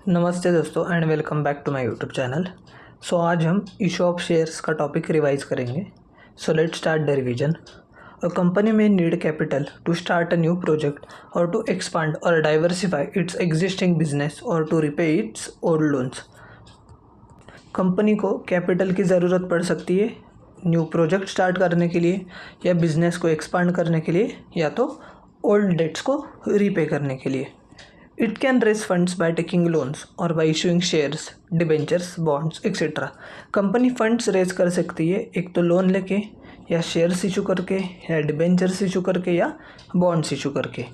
नमस्ते दोस्तों and welcome back to my YouTube channel. आज हम इशू ऑफ शेयर्स का टॉपिक रिवाइज करेंगे। Let start the revision. A company में need capital to start a new project और to expand और डाइवर्सिफाई इट्स एग्जिस्टिंग बिजनेस और to repay its old loans. Company को capital की ज़रूरत पड़ सकती है न्यू प्रोजेक्ट स्टार्ट करने के लिए, या बिजनेस को एक्सपांड करने के लिए, या तो ओल्ड डेट्स को रीपे करने के लिए। It can raise funds by taking loans or by issuing shares, debentures, bonds, etc. Company funds raise कर सकती है एक तो लोन लेके, या शेयर्स इशू करके, या डिबेंचर्स इशू करके, या बॉन्ड्स इशू करके।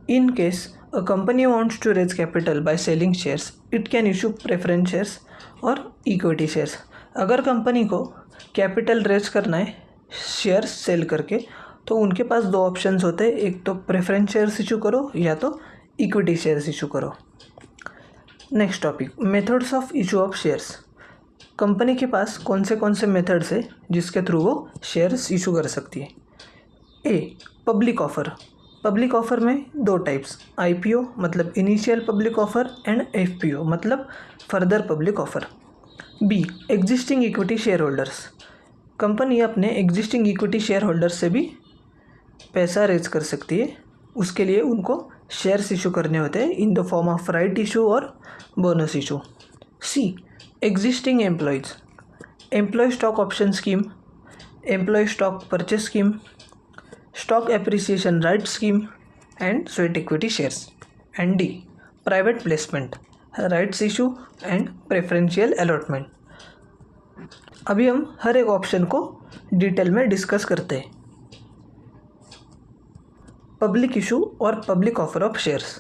In case a company wants to raise capital by selling shares, it can issue preference shares और इक्विटी शेयर्स। अगर कंपनी को कैपिटल रेज करना है शेयर्स सेल करके, तो उनके पास दो ऑप्शंस होते हैं, एक तो प्रेफरेंस शेयर्स इशू करो या तो इक्विटी शेयर्स इशू करो। Next topic, methods of issue of shares. Company के पास कौन से मेथड्स है जिसके थ्रू वो शेयर्स इशू कर सकती है। A, public offer. Public offer में दो टाइप्स, आईपीओ मतलब initial public offer and FPO मतलब further public offer. B, existing equity share holders. Company अपने एग्जिस्टिंग इक्विटी शेयर होल्डर्स से भी पैसा रेज कर सकती है, उसके लिए उनको शेयर्स इशू करने होते हैं in the form of right issue और bonus issue. C, existing employees, employee stock option scheme, employee stock purchase scheme, stock appreciation right scheme and sweat equity shares. And D, private placement, rights issue and preferential allotment. अभी हम हर एक option को detail में discuss करते हैं। Public issue और public offer of shares.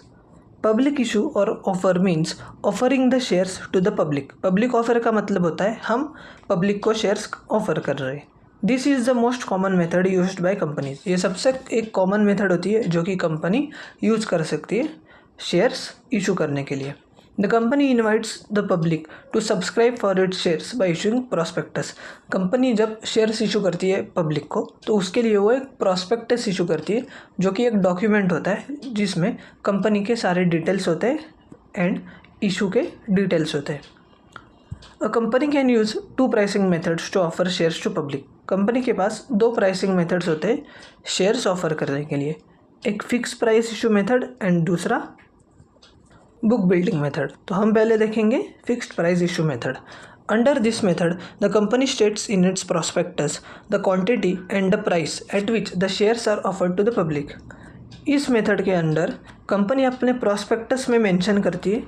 Public issue और offer means offering the shares to the public. Public offer का मतलब होता है हम पब्लिक को शेयर्स ऑफर कर रहे हैं। This is the most common method used by companies. ये सबसे एक कॉमन मेथड होती है जो कि कंपनी यूज कर सकती है शेयर्स इशू करने के लिए। The company invites the public to subscribe for its shares by issuing prospectus. Company जब शेयर्स इशू करती है पब्लिक को, तो उसके लिए वो एक प्रॉस्पेक्टस इशू करती है, जो कि एक डॉक्यूमेंट होता है जिसमें कंपनी के सारे डिटेल्स होते हैं एंड इशू के डिटेल्स होते हैं। A company can use two pricing methods to offer shares to public. Company के पास दो प्राइसिंग मेथड्स होते हैं शेयर्स ऑफर करने के लिए, एक fix price issue method and दूसरा बुक बिल्डिंग मेथड। तो हम पहले देखेंगे fixed price issue method. Under this method the company states in its prospectus the quantity and the price at which the shares are offered to the public. इस method के अंदर company अपने prospectus में mention करती है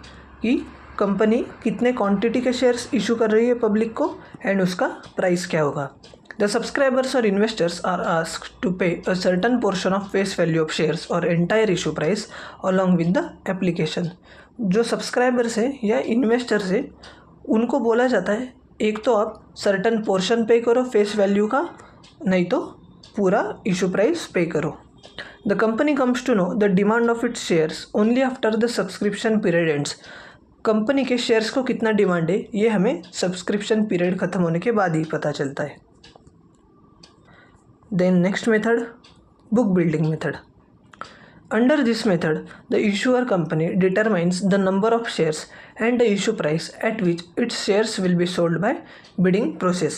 कि company कितने quantity के शेयर्स इशू कर रही है पब्लिक को एंड उसका प्राइस क्या होगा। The subscribers or investors are asked to pay a certain portion of face value of shares or entire issue price along with the application। जो सब्सक्राइबर्स हैं या इन्वेस्टर्स हैं उनको बोला जाता है एक तो आप सर्टन पोर्शन पे करो फेस वैल्यू का, नहीं तो पूरा इशू प्राइस पे करो। The company comes to know the demand of its shares only after the subscription period ends. Company के शेयर्स को कितना डिमांड है ये हमें सब्सक्रिप्शन पीरियड ख़त्म होने के बाद ही पता चलता है। Then next method, book building method. Under this method, the issuer company determines the number of shares and the issue price at which its shares will be sold by bidding process।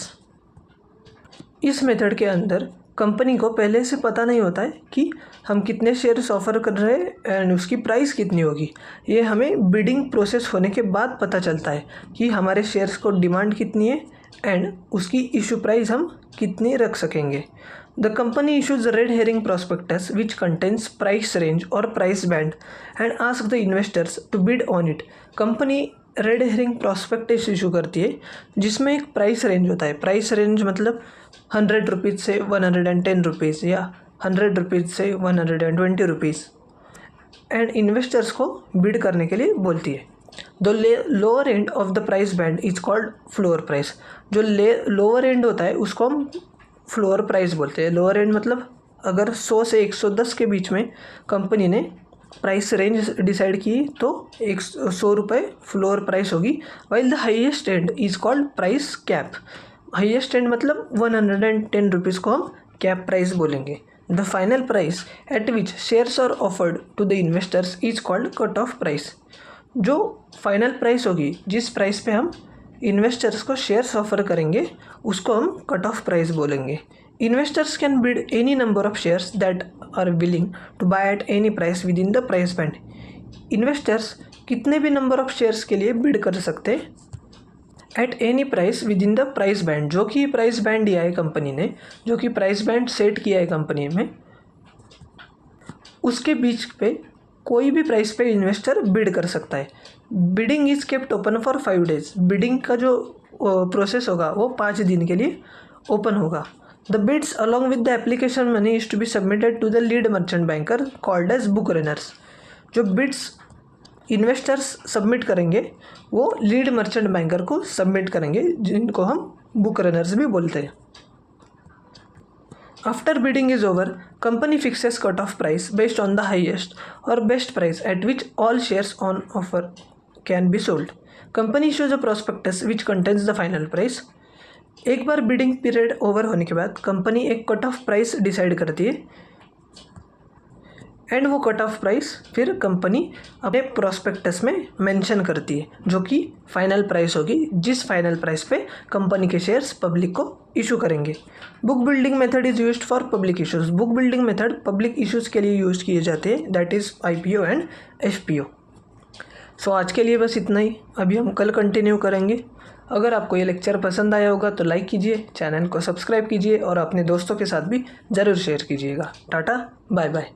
इस method के अंदर company को पहले से पता नहीं होता है कि हम कितने शेयर्स ऑफर कर रहे हैं एंड उसकी प्राइस कितनी होगी। ये हमें बिडिंग प्रोसेस होने के बाद पता चलता है कि हमारे शेयर्स को डिमांड कितनी है एंड उसकी इशू प्राइस हम कितनी रख सकेंगे। The company issues a red herring prospectus which contains price range or price band and asks the investors to bid on it। Company red herring prospectus issue करती है जिसमें एक प्राइस रेंज होता है। प्राइस रेंज मतलब 100 rupees से 110 rupees या 100 rupees से 120 रुपीज़, एंड इन्वेस्टर्स को बिड करने के लिए बोलती है। The lower end of the price band is called floor price. जो लोअर एंड होता है उसको हम फ्लोर प्राइस बोलते हैं। लोअर एंड मतलब अगर 100 से 110 के बीच में कंपनी ने प्राइस रेंज डिसाइड की तो 100 रुपये फ्लोर प्राइस होगी, while the highest end is called price cap. Highest end मतलब 110 रुपीज़ को हम कैप प्राइस बोलेंगे। The final price at which shares are offered to the investors is called cut off price. जो final price होगी, जिस price पे हम investors को शेयर्स ऑफर करेंगे, उसको हम कट ऑफ प्राइस बोलेंगे। Investors can bid any number of shares that are willing to buy at any price within the price band. Investors कितने भी नंबर ऑफ शेयर्स के लिए बिड कर सकते eight any price within the price band, जो कि price band दिया है कंपनी ने, जो कि प्राइस बैंड सेट किया है कंपनी में, उसके बीच पे कोई भी प्राइस पे इन्वेस्टर बिड कर सकता है। Bidding is kept open for 5 days। Bidding का जो प्रोसेस होगा वो 5 दिन के लिए ओपन होगा। The bids along with the application money is to be submitted to the lead merchant banker called as book runners. जो बिड्स इन्वेस्टर्स सबमिट करेंगे वो लीड मर्चेंट बैंकर को सबमिट करेंगे, जिनको हम बुक रनर्स भी बोलते हैं। After bidding is over, company fixes cut-off price based on the highest or best price at which all shares on offer can be sold. Company issues a prospectus which contains the final price. एक बार bidding period over होने के बाद company एक cut off price decide करती है, and वो cut off price फिर company अपने प्रोस्पेक्टस में मेंशन करती है, जो कि फाइनल प्राइस होगी, जिस फाइनल प्राइस पे कंपनी के शेयर्स पब्लिक को इशू करेंगे। Book building method is used for public issues. Book building method public issues के लिए यूज़ किए जाते हैं, that is IPO and FPO। सो आज के लिए बस इतना ही, अभी हम कल कंटिन्यू करेंगे। अगर आपको ये लेक्चर पसंद आया होगा तो लाइक कीजिए, चैनल को सब्सक्राइब कीजिए और अपने दोस्तों के साथ भी ज़रूर शेयर कीजिएगा। Tata, bye bye.